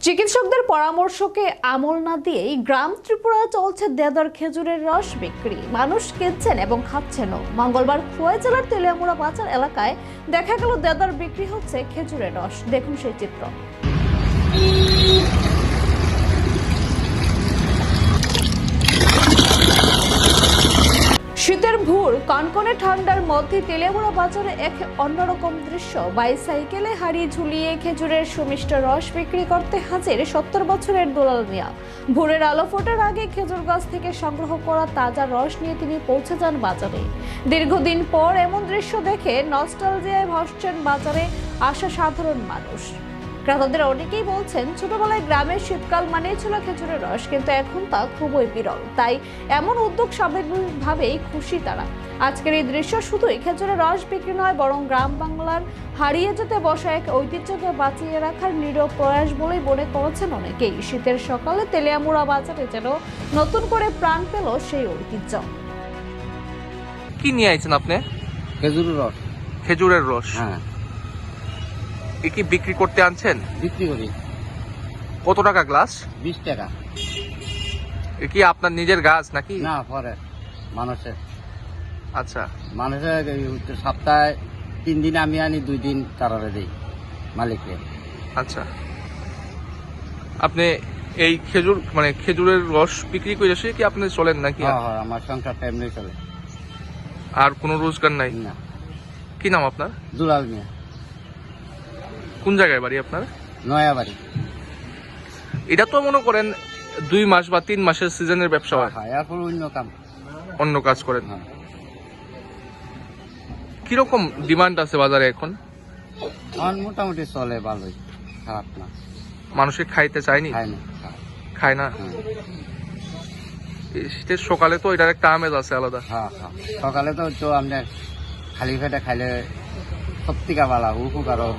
চিকিৎসকদের পরামর্শকে আমল না দিয়েই গ্রাম ত্রিপুরায় চলছে দেদার খেজুরের রস বিক্রি। মানুষ কিনছেন এবং খাচ্ছেনও। মঙ্গলবার খোয়াই জেলার তেলিয়ামুড়া বাজার এলাকায় দেখা গেল দেদার বিক্রি হচ্ছে খেজুরের রস। দেখুন সেই চিত্র। শীতের ভোর কনকনে ঠান্ডার মধ্যে তেলিয়ামুড়া বাজারে এক অন্যরকম দৃশ্য। বাইসাইকেলে হাড়ি ঝুলিয়ে খেজুরের সুমিষ্ট রস বিক্রি করতে হাজির 70 বছরের দুলাল মিয়া। ভোরের আলো ফোটার আগে খেজুর গাছ থেকে সংগ্রহ করা তাজা রস নিয়ে তিনি পৌঁছে যান বাজারে। দীর্ঘদিন পর এমন দৃশ্য দেখে নস্টালজিয়ায় ভাসছেন বাজারে আসা সাধারণ মানুষ। ক্রেতাদের অনেকেই বলছেন, ছোটবেলায় গ্রামের শীতকাল মানেই ছিল খেজুরের রস, কিন্তু এখন তা খুবই বিরল। তাই এমন উদ্যোগ স্বাভাবিকভাবেই খুশি তারা। আজকের এই দৃশ্য শুধুই খেজুরের রস বিক্রি নয়, বরং গ্রাম বাংলার হারিয়ে যেতে বসা এক ঐতিহ্যকে বাঁচিয়ে রাখার নীরব প্রয়াস বলেই মনে করছেন অনেকেই। শীতের সকালে তেলিয়ামুড়া বাজারে যেন নতুন করে প্রাণ পেল সেই ঐতিহ্য। কি নিয়ে আইছেন আপনি? খেজুরের রস। খেজুরের রস? হ্যাঁ, এ কি বিক্রি করতে আনছেন? বিক্রি করি। কত টাকা গ্লাস? 20 টাকা। এ কি আপনার নিজের গাছ নাকি? না, পরে মানুষের আচ্ছা। সপ্তাহে 3 দিন আমি আনি, 2 দিন তারারে দিই মালিককে। আচ্ছা, আপনি এই খেজুরের রস বিক্রি করে কি আপনি চলেন নাকি? হ্যাঁ, আমার সংসারটা এমনি চলে। আর কোনো রোজগার নাই? না। কি নাম আপনার? দুলাল মিয়া। কোন জায়গায় বাড়ি আপনার? নয়াবাড়ি। এটা তো মনে করেন 2 মাস বা 3 মাসের সিজনের ব্যবসা হয়। হ্যাঁ, এরপর অন্য কাম, অন্য কাজ করেন। হ্যাঁ। কিরকম ডিমান্ড আছে বাজারে এখন? আমার মোটামুটি চলে, ভালোই, খারাপ না। মানুষে খাইতে চায়নি? খায় না। খায় না। হ্যাঁ, এই শীতের সকালে তো এটার একটা আমেজ আছে আলাদা। হ্যাঁ। সকালে তো আপনার খালি পেটে খাইলে সত্যিকা ভালো, উপকার হয়,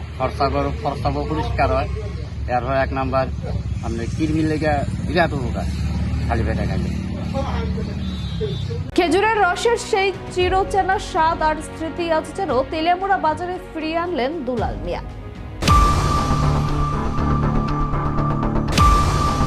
খরচাও পরিষ্কার হয়। এরপর 1 নাম্বার আপনার কিডনির লেগে বিরাট উপকার খালি পেটে খাইলে। খেজুরের রসের সেই চিরচেনা স্বাদ আর স্মৃতি আজ যেন তেলিয়ামুড়া বাজারে ফিরিয়ে আনলেন দুলাল মিয়া।